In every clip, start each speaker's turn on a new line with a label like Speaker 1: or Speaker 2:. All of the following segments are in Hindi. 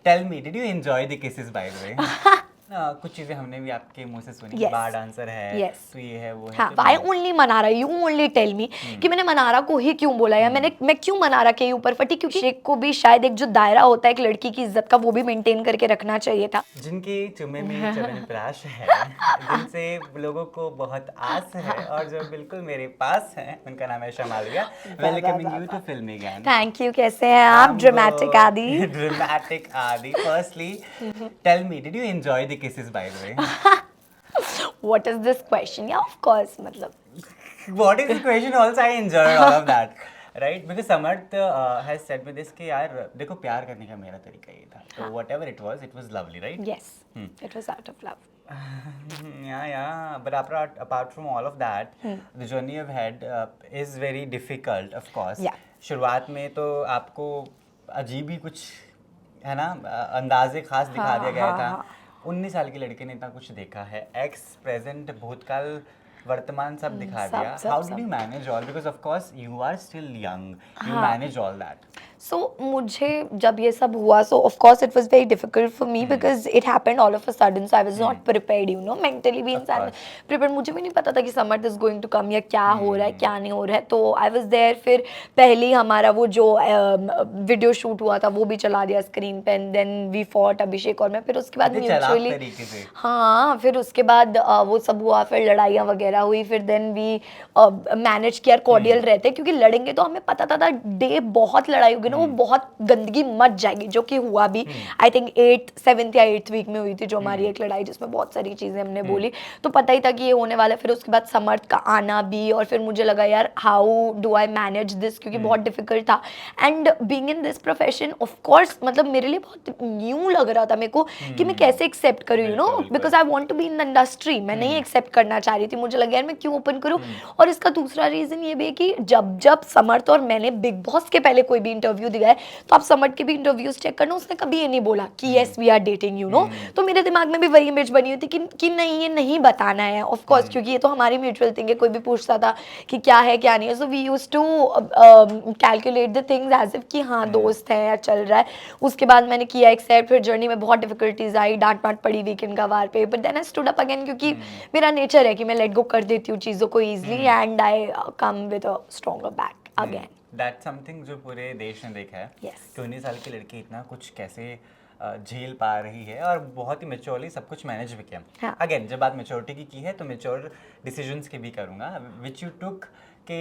Speaker 1: Tell me, did you enjoy the kisses by the way? कुछ चीजें हमने भी आपके मुंह से सुनी,
Speaker 2: Yes.
Speaker 1: बार डांसर है,
Speaker 2: Yes.
Speaker 1: तो ये है वो है,
Speaker 2: हाँ,
Speaker 1: तो
Speaker 2: why only Manara, you only tell me कि मैंने मनारा को ही क्यों बोला, या मैं क्यों मनारा के ऊपर फटी, क्योंकि शेख को भी शायद एक जो दायरा होता है एक लड़की की इज्जत का, वो भी मेंटेन करके रखना चाहिए था।
Speaker 1: जिनकी चुमे में च्यवनप्राश है, जिनसे लोगों को बहुत आस है और जो बिल्कुल मेरे पास है, उनका नाम है शमालिया। वेलकमिंग यू टू फिल्मी ज्ञान।
Speaker 2: थैंक यू, कैसे हैं आप ड्रामेटिक आदि?
Speaker 1: ड्रामेटिक आदि। Firstly tell me, did you enjoy the kisses by the way?
Speaker 2: What is this question? Yeah of course, मतलब
Speaker 1: What is the question? Also, I enjoyed all of that, right? Because Samarth has said me this कि यार देखो प्यार करने का मेरा तरीका ये था, तो whatever it was lovely, right?
Speaker 2: yes, it was out of love.
Speaker 1: Yeah. But apart from all of that, the journey you've had is very difficult, of course.
Speaker 2: Yeah.
Speaker 1: शुरुआत में तो आपको अजीब ही कुछ है ना, अंदाजे खास दिखा दिया गया था। 19 साल की लड़की ने इतना कुछ देखा है, एक्स प्रेजेंट भूतकाल वर्तमान सब दिखा दिया। How did you manage all, because of course you are still young, you manage all that.
Speaker 2: So मुझे जब ये सब हुआ, so of course it was very difficult for me because it happened all of a sudden, so I was not prepared, you know, mentally भी इंसान प्रिपेयर्ड, मुझे भी नहीं पता था कि Samarth is going to come या क्या हो रहा है क्या नहीं हो रहा है। तो आई वाज देयर। फिर पहले हमारा वो जो वीडियो शूट हुआ था वो भी चला दिया स्क्रीन पे, एंड देन वी फॉट, अभिषेक और मैं। फिर उसके बाद म्यूचुअली, हाँ, फिर उसके बाद वो सब हुआ, फिर लड़ाइयाँ वगैरह हुई, फिर देन वी मैनेज किया, कॉर्डियल रहते, क्योंकि लड़ेंगे तो हमें पता था डे बहुत लड़ाई होगी ना, वो बहुत गंदगी मच जाएगी, जो कि हुआ भी। आई थिंक 7th या 8th वीक में हुई थी जो हमारी एक लड़ाई, जिसमें बहुत सारी चीजें हमने बोली, तो पता ही था कि ये होने वाला है। फिर उसके बाद समर्थ का आना भी, और फिर मुझे लगा यार how do I manage this, क्योंकि बहुत डिफिकल्ट था। And being in this profession, of course, मतलब मेरे लिए बहुत न्यू लग रहा था मेरे को कि मैं कैसे एक्सेप्ट करूँ, you know, because I want to be in the industry. मैं नहीं एक्सेप्ट करना चाह रही थी, मुझे लगा यार मैं क्यों ओपन करूँ। और इसका दूसरा रीजन ये भी है कि जब समर्थ और मैंने बिग बॉस के पहले कोई भी इंटरव्यू दिया है, तो आप समर्थ के भी इंटरव्यूज चेक करना, उसने कभी ये नहीं बोला कि yes we are dating, you know. तो मेरे दिमाग में भी वही इमेज बनी हुई थी कि नहीं, ये नहीं बताना है, ऑफ कोर्स, क्योंकि ये तो हमारी म्यूचुअल थिंग है। कोई भी पूछता था कि क्या है क्या नहीं है, so we used to calculate the things as if कि हाँ दोस्त है या चल रहा है। उसके बाद मैंने किया एक्सेप्ट। फिर जर्नी में बहुत डिफिकल्टीज आई, डांट माट पड़ी वीकेंड का वार पे, but then I stood up again, क्योंकि मेरा नेचर है कि मैं लेट गो कर देती हूँ चीज़ों को easily, and I come with a stronger back again.
Speaker 1: That's something जो पूरे देश ने देखा है।
Speaker 2: Yes.
Speaker 1: कि 19 साल की लड़की इतना कुछ कैसे झेल पा रही है, और बहुत ही मेच्योरली सब कुछ मैनेज भी किया। अगेन जब बात मेच्योरिटी की है, तो मेच्योर डिसीजंस की भी करूँगा, विच यू टुक कि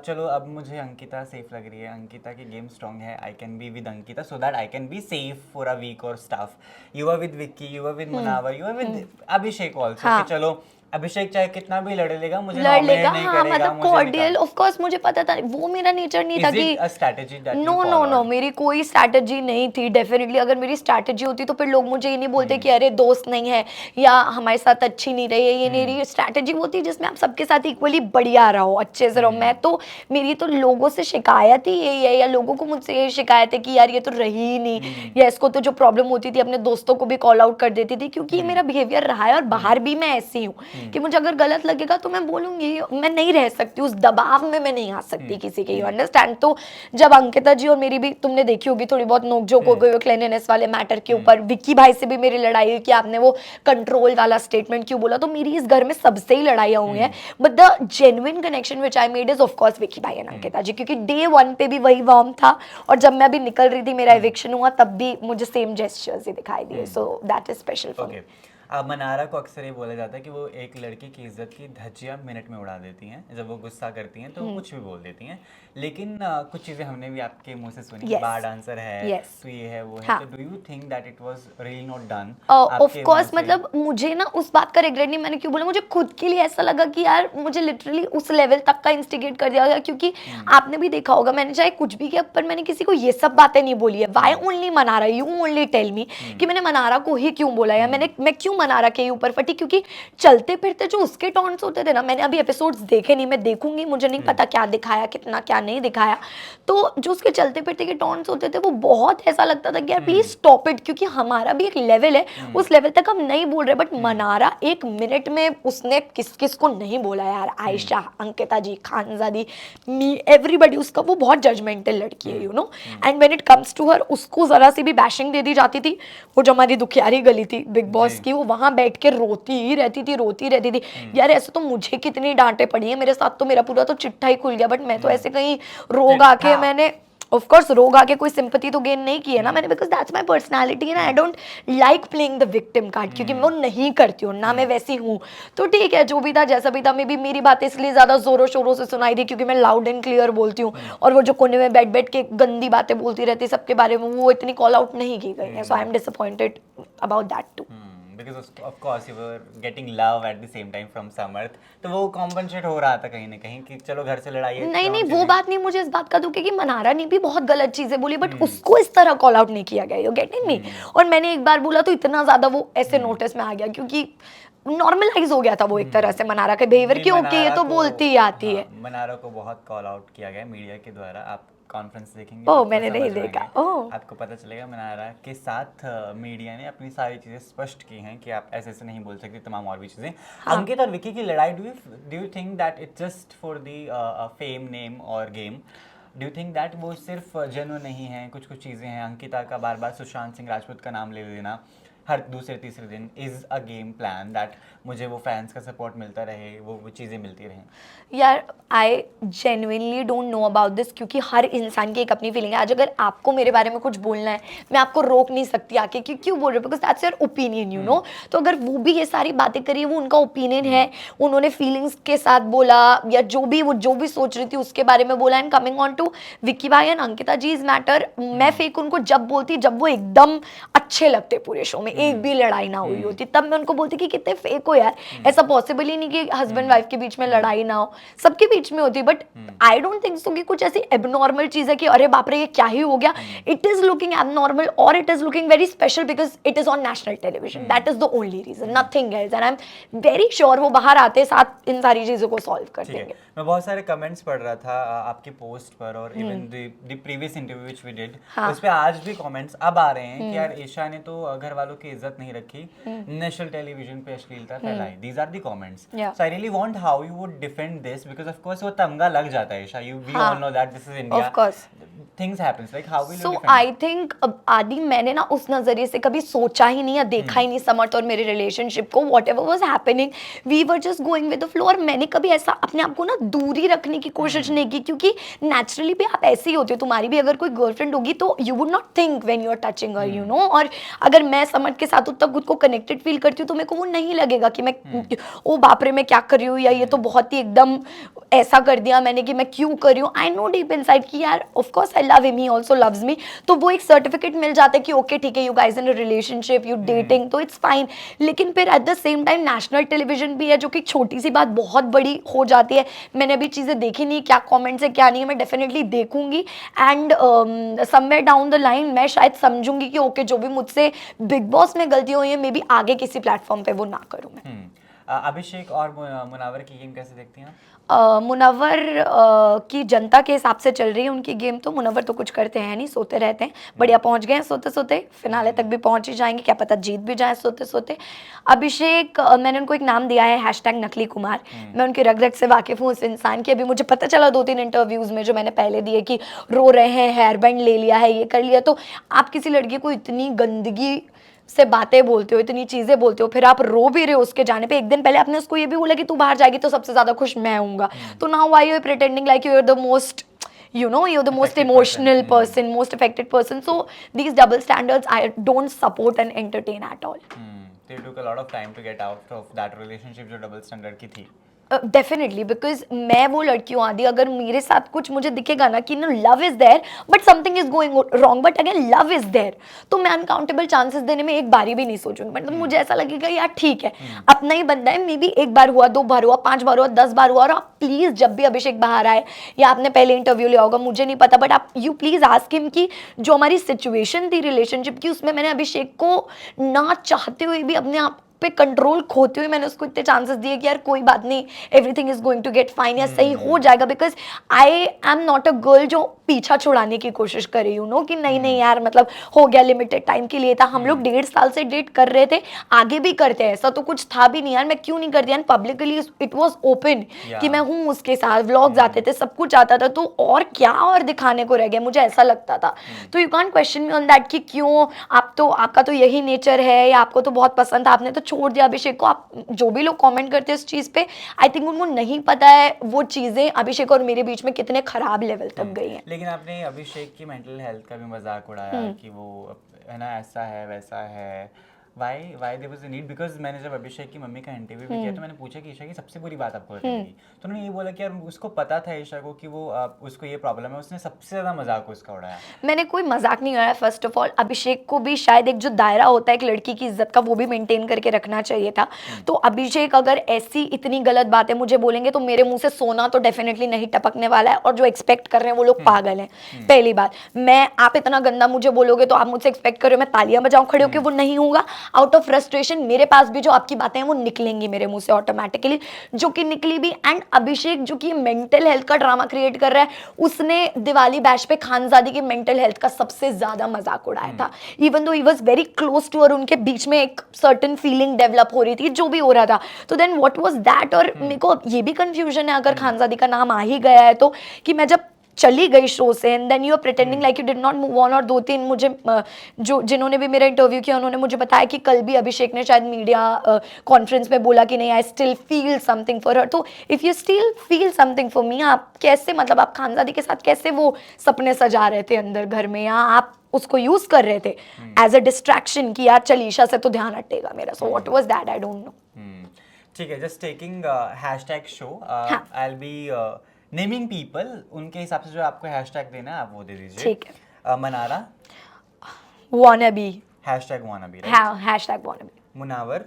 Speaker 1: चलो अब मुझे अंकिता सेफ लग रही है, अंकिता की गेम स्ट्रॉन्ग है, I can be with Ankita so that I can be safe for a week और stuff. You are with Vicky, you are with Munawar, you are with Abhishek also, कि चलो अभिषेक चाहे कितना भी लड़ लेगा, मुझे
Speaker 2: लड़ लेगा,
Speaker 1: नहीं
Speaker 2: हाँ,
Speaker 1: करेगा,
Speaker 2: मतलब कॉर्डियल, ऑफ कोर्स मुझे पता था, वो मेरा नेचर नहीं था कि
Speaker 1: स्ट्रैटेजी।
Speaker 2: नो, मेरी कोई स्ट्रैटेजी नहीं थी। डेफिनेटली अगर मेरी स्ट्रैटेजी होती तो फिर लोग मुझे ये नहीं बोलते कि अरे दोस्त नहीं है या हमारे साथ अच्छी नहीं रही है। ये मेरी स्ट्रैटेजी वो थी जिसमें आप सबके साथ इक्वली बढ़िया रहो, अच्छे से रहो। मैं तो, मेरी तो लोगों से शिकायत ही यही है, या लोगों को मुझसे ये शिकायत है कि यार ये तो रही ही नहीं, या इसको तो जो प्रॉब्लम होती थी अपने दोस्तों को भी कॉल आउट कर देती थी, क्योंकि ये मेरा बिहेवियर रहा है। और बाहर भी मैं ऐसी हूँ कि मुझे अगर गलत लगेगा तो मैं बोलूंगी, मैं नहीं रह सकती उस दबाव में, मैं नहीं आ सकती किसी के, यू अंडरस्टैंड। तो जब अंकिता जी और मेरी भी, तुमने देखी होगी थोड़ी बहुत नोकझोंक हो गई क्लीनलीनेस वाले मैटर के ऊपर, विक्की भाई से भी मेरी लड़ाई हुई कि आपने वो कंट्रोल वाला स्टेटमेंट क्यों बोला। तो मेरी इस घर में सबसे ही लड़ाइयाँ हुई हैं, but the genuine connection which I made is of course Vicky भाई एंड अंकिता जी, क्योंकि डे 1 पे भी वही वार्म था, और जब मैं अभी निकल रही थी, मेरा एविक्शन हुआ, तब भी मुझे सेम जेस्चर्स ही दिखाई दिए। So that is special for me.
Speaker 1: Mannara को अक्सर ये बोला जाता है कि वो एक लड़की की इज्जत की धज्जियां मिनट में उड़ा देती हैं, जब वो गुस्सा करती हैं तो वो कुछ भी बोल देती हैं। लेकिन कुछ चीज़ें हमने भी आपके मुंह से सुनी, बार डांसर है, तो ये है वो है, तो do you think that it was really not done?
Speaker 2: Of course, मतलब मुझे ना उस बात का रिग्रेट नहीं, मैंने क्यों बोला, मुझे खुद के लिए ऐसा लगा कि यार मुझे लिटरली उस लेवल तक का इंस्टिगेट कर दिया गया, क्योंकि आपने भी देखा होगा मैंने चाहे कुछ भी किया, पर मैंने किसी को ये सब बातें नहीं बोली है। Why only Manara, you only tell me कि मैंने मनारा को ही क्यों बोला, या मैं क्यों मनारा के ऊपर फटी, क्योंकि चलते फिरते जो उसके टॉन्ट्स होते थे ना, मैंने अभी एपिसोड्स देखे नहीं, मैं देखूंगी, मुझे नहीं पता क्या दिखाया, कितना क्या नहीं दिखाया, तो जो उसके चलते फिरते के टॉन्ट्स होते थे वो बहुत ऐसा लगता था कि यार प्लीज स्टॉप इट, क्योंकि हमारा भी एक लेवल है, उस लेवल तक हम नहीं बोल रहे। बट मनारा 1 मिनट में उसने किस किस को नहीं बोला यार, आयशा, अंकिता जी, खानजादी, मी, एवरीबडी, उसका वो बहुत जजमेंटल लड़की है, you know, and when it comes to her, उसको जरा सी भी बैशिंग दे दी जाती थी। वो जो हमारी दुखियारी गली थी बिग बॉस की, वो वहां बैठ के रोती ही रहती थी, रोती रहती थी। यार ऐसे तो मुझे कितनी डांटे पड़ी है, मेरे साथ तो मेरा पूरा तो चिट्ठा ही खुल गया, बट मैं तो ऐसे कहीं रोग आके, मैंने ऑफ कोर्स रोग आके कोई सिंपैथी तो गेन नहीं की है ना मैंने, because that's my personality and I don't like playing the victim card, क्योंकि मैं वो नहीं करती हूँ ना, मैं वैसी हूँ। तो ठीक है, जो भी था जैसा भी था, मे बी मेरी बातें इसलिए ज्यादा जोरों शोरों से सुनाई दी क्योंकि मैं लाउड एंड क्लियर बोलती हूँ, और वो जो कोने में बैठ बैठ के गंदी बातें बोलती रहती सबके बारे में, वो इतनी कॉल आउट नहीं की गई है। So I am disappointed about that too.
Speaker 1: because of course you were getting love at the same time from Samarth, तो वो कॉम्पनसेट हो रहा था कहीं ना कहीं कि चलो घर से लड़ाई है।
Speaker 2: नहीं वो बात नहीं, मुझे इस बात का दुख है कि मनारा ने भी बहुत गलत चीजें बोली, बट उसको इस तरह कॉल आउट नहीं किया गया, यू गेटिंग मी। और मैंने एक बार बोला तो इतना ज्यादा वो ऐसे नोटिस में आ गया, क्योंकि नॉर्मलाइज हो गया था वो एक तरह से मनारा के बिहेवियर की, ओके ये तो बोलती ही आती है।
Speaker 1: मनारा को बहुत कॉल आउट किया गया मीडिया के द्वारा, आप कॉन्फ्रेंस देखेंगे
Speaker 2: ओह
Speaker 1: तो
Speaker 2: मैंने नहीं देखा। ओह
Speaker 1: आपको पता चलेगा मनारा के साथ मीडिया ने अपनी सारी चीजें स्पष्ट की हैं कि आप ऐसे ऐसे नहीं बोल सकते, तमाम और भी चीजें। अंकित और विकी की लड़ाई, do you think that it's just for the fame, name और game? Do you think that वो सिर्फ जेन्युइन नहीं है? कुछ कुछ चीज़ें हैं, अंकिता का बार बार सुशांत सिंह राजपूत का नाम ले लेना हर दूसरे तीसरे दिन, is a game plan that मुझे वो फैंस का सपोर्ट मिलता रहे, वो चीज़ें मिलती रहें?
Speaker 2: यार I genuinely don't know about this, क्योंकि हर इंसान की एक अपनी फीलिंग है। आज अगर आपको मेरे बारे में कुछ बोलना है, मैं आपको रोक नहीं सकती आके कि क्यों बोल रहे हो, because that's your opinion, you know. तो अगर वो भी ये सारी बातें करी, वो उनका ओपिनियन है, उन्होंने फीलिंग्स के साथ बोला, या जो भी सोच रही थी उसके बारे में बोला। And coming on to Vicky भाई and Ankita ji is matter, मैं फेक उनको जब बोलती, जब वो एकदम अच्छे लगते पूरे शो में, एक भी लड़ाई ना हुई होती, तब मैं उनको बोलती कि कितने फेक हो यार, ऐसा पॉसिबल ही नहीं कि हस्बैंड वाइफ के बीच में लड़ाई ना हो, सबके बीच में होती। But I don't think so कि कुछ ऐसी एबनॉर्मल चीज है कि अरे बाप रे ये क्या ही हो गया। इट इज लुकिंग एबनॉर्मल और it is looking very special because it is on national television, that is the only reason, nothing else. And I am very sure वो बाहर आते साथ इन सारी चीजों को सॉल्व कर देंगे।
Speaker 1: मैं बहुत सारे कमेंट्स पढ़ रहा था आपके पोस्ट पर, और even the previous interview which we did, उस पे आज भी कमेंट्स अब आ रहे हैं कि यार ईशा ने तो घर वालों की इज्जत नहीं रखी, नेशनल टेलीविजन पे अश्लीलता फैलाई। These are the comments. So I really want how you would defend this, because of course वो तमगा लग जाता है Isha, you we all know that this is India,
Speaker 2: of course
Speaker 1: things happens, like how will you defend?
Speaker 2: So I think आदि मैंने ना उस नजरिए से कभी सोचा ही नहीं या देखा ही नहीं समर्थ और मेरे रिलेशनशिप को। Whatever was happening we were just going with the flow, और मैंने कभी ऐसा अपने आप को ना दूरी रखने की कोशिश नहीं की, क्योंकि नेचुरली भी आप ऐसे ही होते हो। तुम्हारी भी अगर कोई गर्लफ्रेंड होगी तो you would not think when you are touching her, you know. और अगर मैं समर्थ के साथ तब खुद को कनेक्टेड फील करती हूँ तो मेरे को वो नहीं लगेगा कि मैं ओ बाप रे मैं क्या कर रही हूँ, या ये तो बहुत ही एकदम ऐसा कर दिया मैंने कि मैं क्यों कर रही हूँ। आई नो डीप इनसाइड कि यार of course I love him, he also loves me. तो वो एक सर्टिफिकेट मिल जाता है कि ओके ठीक है, you guys in a relationship, you dating, तो इट्स फाइन। लेकिन फिर at the same time national television भी है, जो कि छोटी सी बात बहुत बड़ी हो जाती है। मैंने अभी चीज़ें देखी नहीं, क्या कमेंट्स है क्या नहीं है, मैं डेफिनेटली देखूंगी। And somewhere down the line मैं शायद समझूंगी कि ओके जो भी मुझसे बिग बॉस में गलती हुई है, मे बी आगे किसी प्लेटफॉर्म पे वो ना करूँ मैं।
Speaker 1: अभिषेक और मुनावर की गेम कैसे देखती हैं?
Speaker 2: मुनव्वर की जनता के हिसाब से चल रही है उनकी गेम। तो मुनव्वर तो कुछ करते हैं नहीं, सोते रहते हैं। बढ़िया पहुंच गए हैं सोते सोते, फिनाले तक भी पहुंच ही जाएंगे, क्या पता जीत भी जाए सोते सोते। अभिषेक मैंने उनको एक नाम दिया है #नकली कुमार। मैं उनकी रग रग से वाकिफ हूँ उस इंसान की। अभी मुझे पता चला 2-3 इंटरव्यूज में जो मैंने पहले दिए कि रो रहे हैं, हेयर बैंड ले लिया है, ये कर लिया। तो आप किसी लड़की को इतनी गंदगी से बातें बोलते हो, इतनी चीजें बोलते हो, फिर आप रो भी रहे हो उसके जाने पे। एक दिन पहले आपने उसको ये भी बोला कि तू बाहर जाएगी तो सबसे ज्यादा खुश मैं हूँगा। तो now why you are pretending like you are the most, you know, you're the most emotional person, most affected person. So these double standards I don't support and entertain at all.
Speaker 1: So it took a lot of time to get out of that relationship जो double standard की थी।
Speaker 2: डेफिनेटली बिकॉज मैं वो लड़की हूँ आदि, अगर मेरे साथ कुछ मुझे दिखेगा ना कि no love is there but something is going wrong, but again love is there, तो मैं अनकाउंटेबल चांसेस देने में एक बारी भी नहीं सोचूंगी। मतलब मुझे ऐसा लगेगा यार ठीक है अपना ही बंदा है, मे बी 1 बार हुआ, 2 बार हुआ, 5 बार हुआ, 10 बार हुआ। और आप प्लीज जब भी अभिषेक बाहर आए, या आपने पहले इंटरव्यू लिया होगा मुझे नहीं पता, बट आप यू प्लीज आस्क हिम कि जो हमारी सिचुएशन थी रिलेशनशिप की, उसमें मैंने अभिषेक को ना चाहते हुए भी अपने आप पे कंट्रोल खोते हुए मैंने उसको इतने चांसेस दिए कि यार कोई बात नहीं, everything is going to get fine, या सही हो जाएगा, because I am not a girl जो पीछा छुड़ाने की कोशिश कर रही हूँ कि नहीं नहीं यार मतलब हो गया, लिमिटेड टाइम के लिए था, हम लोग 1.5 साल से डेट कर रहे थे, आगे भी करते हैं, ऐसा तो कुछ था भी नहीं यार, मैं क्यों नहीं करती यार, पब्लिकली इट वाज ओपन कि मैं हूँ उसके साथ, व्लॉग्स आते थे, सब कुछ आता था, तो और क्या और दिखाने को रह गया, मुझे ऐसा लगता था। तो you can't question me on that कि क्यों, आप तो, आपका तो यही नेचर है, या आपको तो बहुत पसंद था, आपने तो छोड़ दिया अभिषेक को। आप जो भी लोग कमेंट करते हैं इस चीज पे, आई थिंक उनको नहीं पता है वो चीजें अभिषेक और मेरे बीच में कितने खराब लेवल तक गई हैं।
Speaker 1: लेकिन आपने अभिषेक की मेंटल हेल्थ का भी मजाक उड़ाया कि वो है ना ऐसा है वैसा है, why there was a need, because मैंने जब अभिषेक की मम्मी का इंटरव्यू भी किया तो मैंने पूछा कि ईशा की सबसे बुरी बात आपको बताई, तो उन्होंने ये बोला कि यार उसको पता था ईशा को कि वो उसको ये प्रॉब्लम है, उसने सबसे ज्यादा मजाक उसका उड़ाया।
Speaker 2: मैंने कोई मजाक नहीं उड़ाया। फर्स्ट ऑफ ऑल अभिषेक को भी शायद एक जो दायरा होता है एक लड़की की इज्जत का, वो भी मेंटेन करके रखना चाहिए था। तो अभिषेक अगर ऐसी इतनी गलत बातें मुझे बोलेंगे तो मेरे मुंह से सोना तो डेफिनेटली नहीं टपकने वाला है, और जो एक्सपेक्ट कर रहे हैं वो लोग पागल हैं। पहली बात, मैं, आप इतना गंदा मुझे बोलोगे तो आप मुझसे एक्सपेक्ट करो मैं तालियां बजाऊं खड़े होकर, वो नहीं होगा। आउट ऑफ फ्रस्ट्रेशन मेरे पास भी जो आपकी बातें हैं वो निकलेंगी मेरे मुंह से ऑटोमेटिकली, जो कि निकली भी। एंड अभिषेक जो कि मेंटल हेल्थ का ड्रामा क्रिएट कर रहा है, उसने दिवाली बैश पे खानजादी की मेंटल हेल्थ का सबसे ज्यादा मजाक उड़ाया था, इवन दो ही वाज वेरी क्लोज टू, और उनके बीच में एक सर्टेन फीलिंग डेवलप हो रही थी, जो भी हो रहा था। तो देन व्हाट वाज दैट? और मेरे को ये भी कंफ्यूजन है, अगर खानजादी का नाम आ ही गया है तो, कि मैं जब चली गई शो से and then you are pretending like you did not move on. और 2-3 मुझे जो जिन्होंने भी मेरा इंटरव्यू किया उन्होंने मुझे बताया कि कल भी अभिषेक ने शायद मीडिया कॉन्फ्रेंस में बोला कि नहीं, I still feel something for her. तो if you still feel something for me, आप कैसे, मतलब आप खानजादी के साथ कैसे वो सपने सजा रहे थे अंदर घर में, या आप उसको यूज कर रहे थे एज अ डिस्ट्रैक्शन कि यार चल ईशा से तो ध्यान हटेगा मेरा। So what was that? I don't know.
Speaker 1: ठीक है, just taking hashtag show, I will be naming people, उनके हिसाब से जो आपको हैशटैग देना है आप वो दे दीजिए।
Speaker 2: ठीक है।
Speaker 1: Mannara,
Speaker 2: wannabe,
Speaker 1: hashtag wannabe,
Speaker 2: hashtag wannabe,
Speaker 1: Munawar,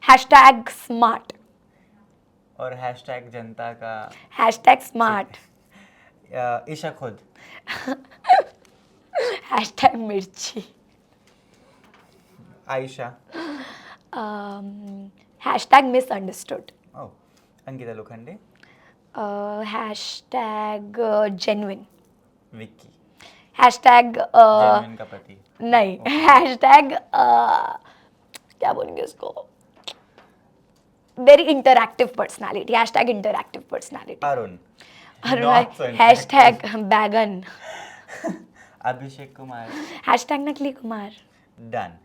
Speaker 2: hashtag smart,
Speaker 1: और हैशटैग जनता का
Speaker 2: hashtag smart,
Speaker 1: ईशा खुद,
Speaker 2: hashtag मिर्ची,
Speaker 1: Ayesha,
Speaker 2: hashtag misunderstood,
Speaker 1: oh, Ankita Lokhande,
Speaker 2: hashtag genuine,
Speaker 1: Vicky,
Speaker 2: hashtag
Speaker 1: genuine का पति,
Speaker 2: नहीं, hashtag क्या बोलेंगे उसको, very interactive personality, hashtag interactive personality,
Speaker 1: Arun,
Speaker 2: Not hashtag बैगन,
Speaker 1: अभिषेक कुमार,
Speaker 2: hashtag नकली कुमार।
Speaker 1: डन।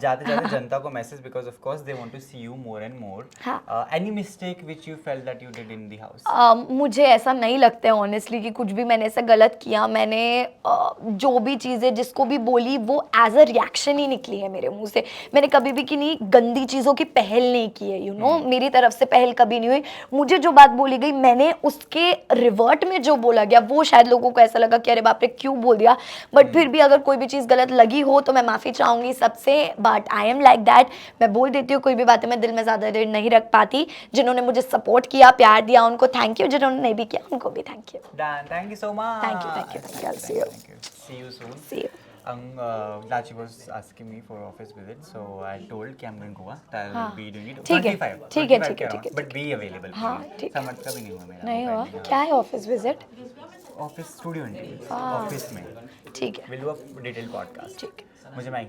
Speaker 1: जाते जाते जनता को message, because of course they want to see you more and more, any mistake which you felt that you did in the house?
Speaker 2: मुझे ऐसा नहीं लगता है ऑनेस्टली कि कुछ भी मैंने ऐसा गलत किया। मैंने जो भी चीज़ें जिसको भी बोली वो एज अ रिएक्शन ही निकली है मेरे मुंह से। मैंने कभी भी किन्हीं गंदी चीज़ों की पहल नहीं की है, यू नो, मेरी तरफ से पहल कभी नहीं हुई। मुझे जो बात बोली गई मैंने उसके रिवर्ट में जो बोला गया वो शायद लोगों को ऐसा लगा कि अरे बाप रे क्यों बोल दिया, बट फिर भी अगर कोई भी चीज़ गलत लगी हो तो मैं माफ़ी चाहूँगी सबसे, but I am like that. मैं बोल देती हूँ कोई भी बातें मैं दिल में ज़्यादा देर नहीं रख पाती। जिन्होंने मुझे सपोर्ट किया, प्यार दिया, उनको थैंक यू, जिन्होंने नहीं भी किया उनको भी thank you.
Speaker 1: Done, thank you so much.
Speaker 2: Thank you. I'll see you.
Speaker 1: See you soon.
Speaker 2: See you.
Speaker 1: Lachi was asking me for office visit, so I told कि I'm going Goa. I'll be doing it.
Speaker 2: ठीक है,
Speaker 1: 25,
Speaker 2: ठीक है,
Speaker 1: 25
Speaker 2: ठीक है,
Speaker 1: के
Speaker 2: ठीक है,
Speaker 1: around, but be available.
Speaker 2: हाँ, ठीक है।
Speaker 1: समर्थ का भी नहीं हुआ मेरा।
Speaker 2: नहीं हुआ क्या है office visit?
Speaker 1: Office studio interview office में।
Speaker 2: ठीक है,
Speaker 1: We'll do a detailed podcast.
Speaker 2: ठीक है।
Speaker 1: मुझे